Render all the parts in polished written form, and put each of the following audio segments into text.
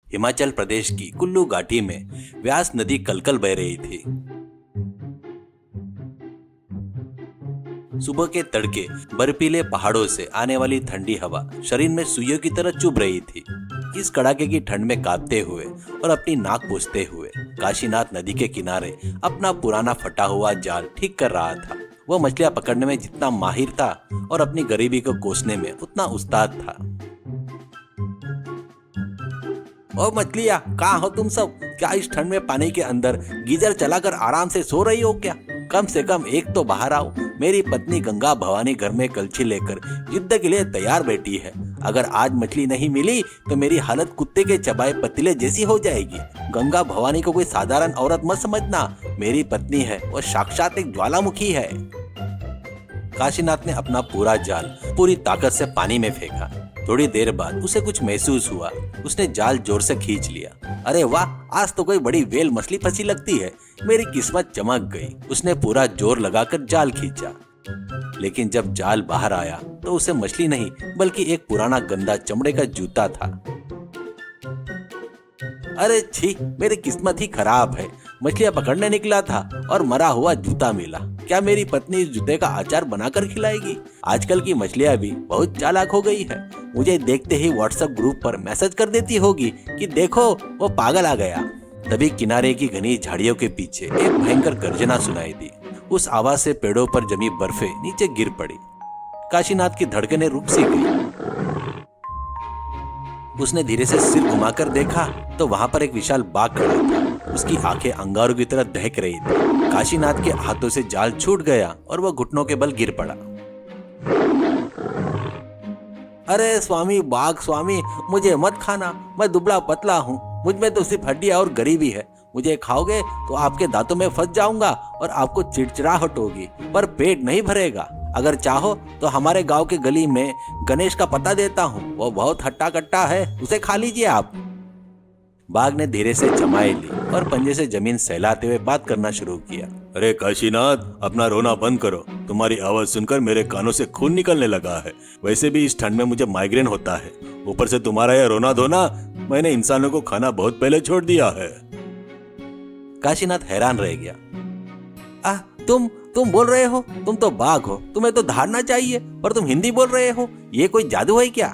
हिमाचल प्रदेश की कुल्लू घाटी में व्यास नदी कलकल बह रही थी। सुबह के तड़के बर्फीले पहाड़ों से आने वाली ठंडी हवा शरीर में सुइयों की तरह चुभ रही थी। इस कड़ाके की ठंड में कांपते हुए और अपनी नाक पोंछते हुए काशीनाथ नदी के किनारे अपना पुराना फटा हुआ जाल ठीक कर रहा था। वह मछलियां पकड़ने में जितना माहिर था और अपनी गरीबी को कोसने में उतना उस्ताद था। ओ मछलियां, कहाँ हो तुम सब? क्या इस ठंड में पानी के अंदर गीजर चलाकर आराम से सो रही हो क्या? कम से कम एक तो बाहर आओ। मेरी पत्नी गंगा भवानी घर में कलछी लेकर युद्ध के लिए तैयार बैठी है। अगर आज मछली नहीं मिली तो मेरी हालत कुत्ते के चबाए पतीले जैसी हो जाएगी। गंगा भवानी को कोई साधारण औरत मत समझना। मेरी पत्नी है, वो साक्षात एक ज्वालामुखी है। काशीनाथ ने अपना पूरा जाल पूरी ताकत से पानी में फेंका। थोड़ी देर बाद उसे कुछ महसूस हुआ। उसने जाल जोर से खींच लिया। अरे वाह, आज तो कोई बड़ी वेल मछली फंसी लगती है। मेरी किस्मत चमक गई। उसने पूरा जोर लगाकर जाल खींचा, लेकिन जब जाल बाहर आया तो उसे मछली नहीं बल्कि एक पुराना गंदा चमड़े का जूता था। अरे छी, मेरी किस्मत ही खराब है। मछलियां पकड़ने निकला था और मरा हुआ जूता मिला। क्या मेरी पत्नी इस जूते का अचार बनाकर खिलाएगी? आजकल की मछलियां भी बहुत चालाक हो गई है। मुझे देखते ही व्हाट्सएप ग्रुप पर मैसेज कर देती होगी कि देखो वो पागल आ गया। तभी किनारे की घनी झाड़ियों के पीछे एक भयंकर गर्जना सुनाई दी। उस आवाज से पेड़ों पर जमी बर्फे नीचे गिर पड़ी। काशीनाथ की धड़कनें रुक सी गई। उसने धीरे से सिर घुमाकर देखा तो वहां पर एक विशाल बाघ खड़ा था। उसकी आंखें अंगारों की तरह दहक रही थी। काशीनाथ के हाथों से जाल छूट गया और वह घुटनों के बल गिर पड़ा। अरे स्वामी बाघ स्वामी, मुझे मत खाना। मैं दुबला पतला हूँ। मुझ में तो सिर्फ हड्डियां और गरीबी है। मुझे खाओगे तो आपके दांतों में फंस जाऊंगा और आपको चिड़चिड़ाहट होगी, पर पेट नहीं भरेगा। अगर चाहो तो हमारे गांव के गली में गणेश का पता देता हूँ। वो बहुत हट्टा कट्टा है, उसे खा लीजिए आप। बाघ ने धीरे से जमाई ली और पंजे से जमीन सहलाते हुए बात करना शुरू किया। अरे काशीनाथ, अपना रोना बंद करो। तुम्हारी आवाज सुनकर मेरे कानों से खून निकलने लगा है। वैसे भी इस ठंड में मुझे माइग्रेन होता है। ऊपर से तुम्हारा यह रोना धोना। मैंने इंसानों को खाना बहुत पहले छोड़ दिया है। काशीनाथ हैरान रह गया। तुम बोल रहे हो? तुम तो बाघ हो, तुम्हें तो धारना चाहिए, पर तुम हिंदी बोल रहे हो। ये कोई जादू है क्या?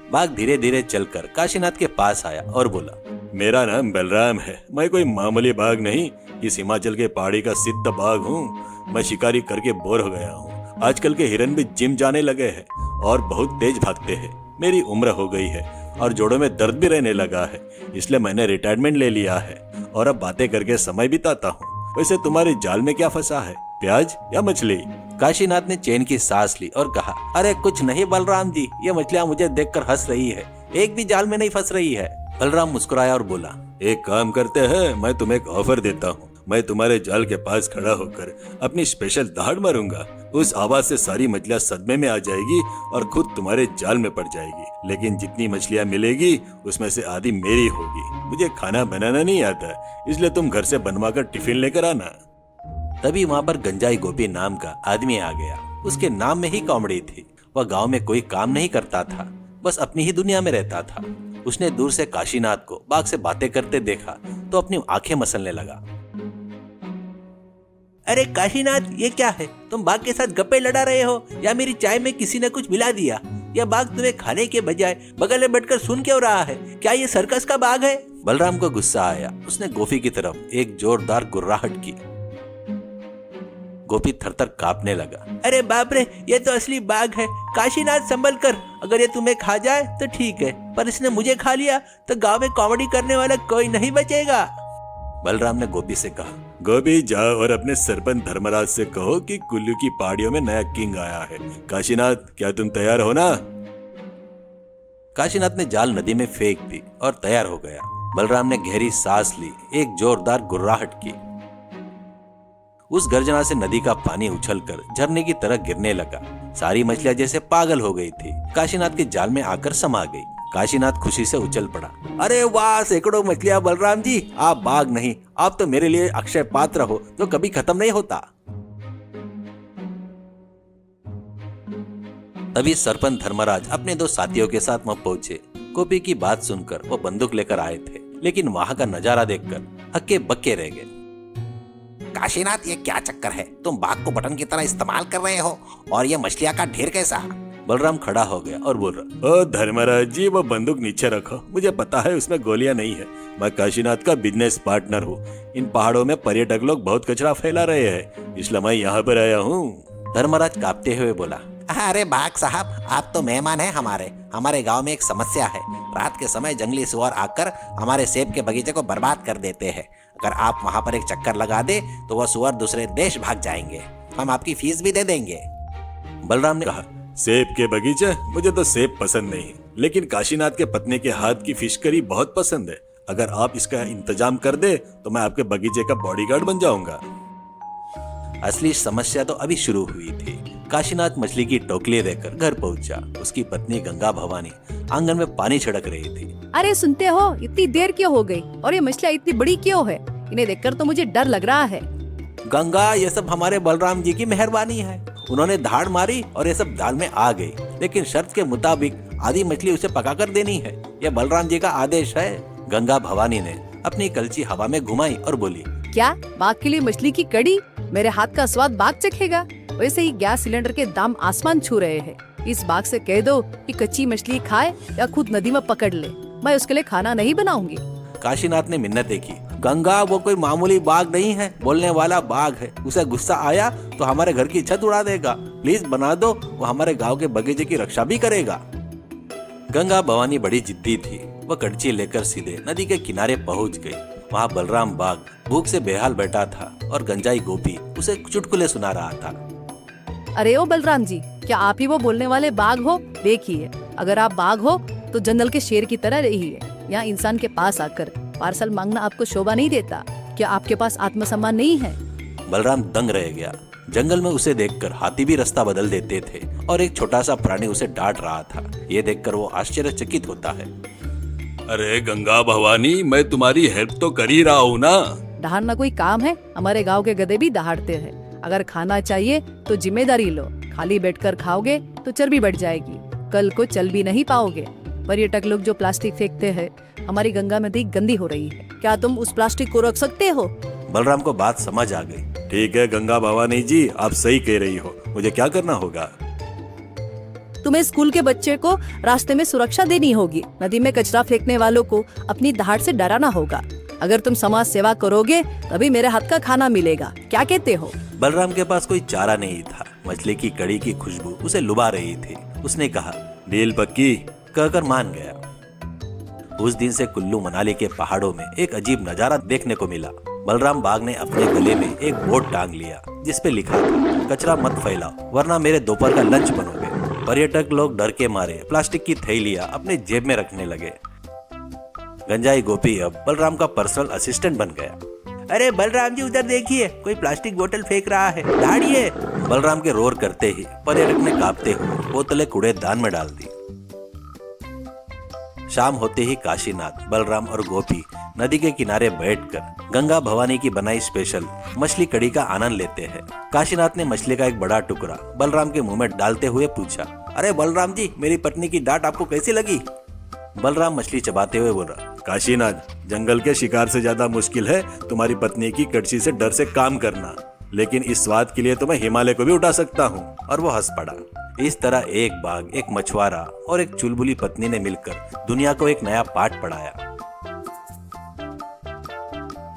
बाघ धीरे धीरे चलकर काशीनाथ के पास आया और बोला, मेरा नाम बलराम है। मैं कोई मामूली बाघ नहीं, इस हिमाचल के पहाड़ी का सिद्ध बाघ हूँ। मैं शिकारी करके बोर हो गया हूँ। आजकल के हिरन भी जिम जाने लगे हैं और बहुत तेज भागते हैं। मेरी उम्र हो गई है और जोड़ों में दर्द भी रहने लगा है, इसलिए मैंने रिटायरमेंट ले लिया है और अब बातें करके समय बिताता हूँ। वैसे तुम्हारे जाल में क्या फंसा है, प्याज या मछली? काशीनाथ ने चैन की सांस ली और कहा, अरे कुछ नहीं बलराम जी, ये मछलियां मुझे देखकर हंस रही है। एक भी जाल में नहीं फंस रही है। बलराम मुस्कुराया और बोला, एक काम करते हैं, मैं तुम्हें एक ऑफर देता हूँ। मैं तुम्हारे जाल के पास खड़ा होकर अपनी स्पेशल दहाड़ मारूंगा। उस आवाज से सारी मछलियां सदमे में आ जाएगी और खुद तुम्हारे जाल में पड़ जाएगी। लेकिन जितनी मछलियां मिलेगी उसमें से आधी मेरी होगी। मुझे खाना बनाना नहीं आता, इसलिए तुम घर से बनवाकर टिफिन लेकर आना। तभी वहाँ पर गंजाई गोपी नाम का आदमी आ गया। उसके नाम में ही कॉमेडी थी। वह गांव में कोई काम नहीं करता था, बस अपनी ही दुनिया में रहता था। उसने दूर से काशीनाथ को बाघ से बातें करते देखा तो अपनी आंखें मसलने लगा। अरे काशीनाथ, ये क्या है? तुम बाघ के साथ गप्पे लड़ा रहे हो या मेरी चाय में किसी ने कुछ मिला दिया? यह बाघ तुम्हें खाने के बजाय बगल में बैठकर सुन क्यों रहा है? क्या ये सर्कस का बाघ है? बलराम को गुस्सा आया। उसने गोपी की तरफ एक जोरदार गुर्राहट की। गोपी थरथर कांपने लगा। अरे बाप रे, ये तो असली बाघ है। काशीनाथ संभल कर, अगर ये तुम्हें खा जाए तो ठीक है, पर इसने मुझे खा लिया तो गांव में कॉमेडी करने वाला कोई नहीं बचेगा। बलराम ने गोपी से कहा, गोपी जाओ और अपने सरपंच धर्मराज से कहो कि कुल्लू की पहाड़ियों में नया किंग आया है। काशीनाथ, क्या तुम तैयार हो ना? काशीनाथ ने जाल नदी में फेंक दी और तैयार हो गया। बलराम ने गहरी सांस ली, एक जोरदार गुर्राहट की। उस गर्जना से नदी का पानी उछलकर झरने की तरह गिरने लगा। सारी मछलियां जैसे पागल हो गई थी, काशीनाथ के जाल में आकर समा गई। काशीनाथ खुशी से उछल पड़ा। अरे वाह, सैकड़ों मछलियां बलराम जी, आप बाघ नहीं, आप तो मेरे लिए अक्षय पात्र हो जो कभी खत्म नहीं होता। तभी सरपंच धर्मराज अपने दो साथियों के साथ वहां पहुंचे। गोपी की बात सुनकर वो बंदूक लेकर आए थे, लेकिन वहाँ का नजारा देखकर हक्के बक्के रह गए। काशीनाथ, ये क्या चक्कर है? तुम बाघ को बटन की तरह इस्तेमाल कर रहे हो, और ये मछलियाँ का ढेर कैसा? बलराम खड़ा हो गया और बोल रहा, ओ धर्मराज जी, वो बंदूक नीचे रखो। मुझे पता है उसमें गोलियां नहीं है। मैं काशीनाथ का बिजनेस पार्टनर हूँ। इन पहाड़ों में पर्यटक लोग बहुत कचरा फैला रहे हैं, इसलिए मैं यहाँ पर आया हूँ। धर्मराज कांपते हुए बोला, अरे बाघ साहब, आप तो मेहमान हैं हमारे गांव में एक समस्या है। रात के समय जंगली सुअर आकर हमारे सेब के बगीचे को बर्बाद कर देते हैं। अगर आप वहाँ पर एक चक्कर लगा दे तो वह सुअर दूसरे देश भाग जाएंगे। हम आपकी फीस भी दे देंगे। बलराम ने कहा, सेब के बगीचे? मुझे तो सेब पसंद नहीं, लेकिन काशीनाथ के पत्नी के हाथ की फिश करी बहुत पसंद है। अगर आप इसका इंतजाम कर दे तो मैं आपके बगीचे का बॉडीगार्ड बन जाऊंगा। असली समस्या तो अभी शुरू हुई थी। काशीनाथ मछली की टोकरी लेकर घर पहुंचा। उसकी पत्नी गंगा भवानी आंगन में पानी छिड़क रही थी। अरे सुनते हो, इतनी देर क्यों हो गई? और ये मछलियाँ इतनी बड़ी क्यों है? इन्हें देखकर तो मुझे डर लग रहा है। गंगा, ये सब हमारे बलराम जी की मेहरबानी है। उन्होंने धाड़ मारी और ये सब दाल में आ गई, लेकिन शर्त के मुताबिक आधी मछली उसे पकाकर देनी है। यह बलराम जी का आदेश है। गंगा भवानी ने अपनी कलची हवा में घुमाई और बोली, क्या बाघ के लिए मछली की कड़ी? मेरे हाथ का स्वाद बाघ चखेगा। वैसे ही गैस सिलेंडर के दाम आसमान छू रहे हैं। इस बाघ से कह दो कि कच्ची मछली खाए या खुद नदी में पकड़ ले, मैं उसके लिए खाना नहीं बनाऊंगी। काशीनाथ ने मिन्नतें की, गंगा, वो कोई मामूली बाघ नहीं है, बोलने वाला बाघ है। उसे गुस्सा आया तो हमारे घर की छत उड़ा देगा। प्लीज बना दो, वो हमारे गांव के बगीचे की रक्षा भी करेगा। गंगा भवानी बड़ी जिद्दी थी। वह कड़ची लेकर सीधे नदी के किनारे पहुंच गई। वहाँ बलराम बाघ भूख से बेहाल बैठा था और गंजाई गोपी उसे चुटकुले सुना रहा था। अरे ओ बलराम जी, क्या आप ही वो बोलने वाले बाघ हो? देखिए, अगर आप बाघ हो तो जंगल के शेर की तरह रहिए। यहाँ इंसान के पास आकर पार्सल मांगना आपको शोभा नहीं देता। क्या आपके पास आत्मसम्मान नहीं है? बलराम दंग रह गया। जंगल में उसे देखकर हाथी भी रास्ता बदल देते थे और एक छोटा सा प्राणी उसे डांट रहा था। ये देखकर वो आश्चर्यचकित होता है। अरे गंगा भवानी, मैं तुम्हारी हेल्प तो कर ही रहा हूँ ना। दहाड़ना कोई काम है? हमारे गांव के गधे भी दहाड़ते हैं। अगर खाना चाहिए तो जिम्मेदारी लो। खाली बैठकर खाओगे तो चर्बी बढ़ जाएगी, कल को चल भी नहीं पाओगे। पर्यटक लोग जो प्लास्टिक फेंकते हैं, हमारी गंगा नदी गंदी हो रही है। क्या तुम उस प्लास्टिक को रोक सकते हो? बलराम को बात समझ आ गई। ठीक है गंगा भवानी जी, आप सही कह रही हो। मुझे क्या करना होगा? तुम्हें स्कूल के बच्चे को रास्ते में सुरक्षा देनी होगी। नदी में कचरा फेंकने वालों को अपनी दहाड़ से डराना होगा। अगर तुम समाज सेवा करोगे तभी मेरे हाथ का खाना मिलेगा। क्या कहते हो? बलराम के पास कोई चारा नहीं था। मछली की कड़ी की खुशबू उसे लुभा रही थी। उसने कहा, डील पक्की, कहकर मान गया। उस दिन से कुल्लू मनाली के पहाड़ों में एक अजीब नजारा देखने को मिला। बलराम बाघ ने अपने गले में एक बोर्ड टांग लिया जिसपे लिखा था, कचरा मत फैलाओ वरना मेरे दोपहर का लंच बनोगे। पर्यटक लोग डर के मारे प्लास्टिक की थैलियां अपने जेब में रखने लगे। गंजाई गोपी अब बलराम का पर्सनल असिस्टेंट बन गया। अरे बलराम जी, उधर देखिए, कोई प्लास्टिक बोतल फेंक रहा है, दहाड़िए। बलराम के रोर करते ही पर्यटक ने कांपते हुए बोतलें कूड़ेदान में डाल दी। शाम होते ही काशीनाथ, बलराम और गोपी नदी के किनारे बैठकर गंगा भवानी की बनाई स्पेशल मछली कड़ी का आनंद लेते हैं। काशीनाथ ने मछली का एक बड़ा टुकड़ा बलराम के मुंह में डालते हुए पूछा, अरे बलराम जी, मेरी पत्नी की डांट आपको कैसी लगी? बलराम मछली चबाते हुए बोल रहा, काशीनाथ, जंगल के शिकार से ज्यादा मुश्किल है तुम्हारी पत्नी की कड़छी से डर से काम करना, लेकिन इस स्वाद के लिए तो मैं हिमालय को भी उठा सकता हूँ। और वो हंस पड़ा। इस तरह एक बाघ, एक मछुआरा और एक चुलबुली पत्नी ने मिलकर दुनिया को एक नया पाठ पढ़ाया।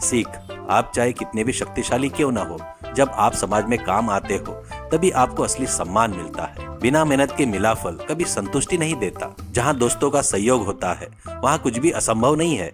सीख, आप चाहे कितने भी शक्तिशाली क्यों ना हो, जब आप समाज में काम आते हो तभी आपको असली सम्मान मिलता है। बिना मेहनत के मिला फल कभी संतुष्टि नहीं देता। जहाँ दोस्तों का सहयोग होता है वहाँ कुछ भी असंभव नहीं है।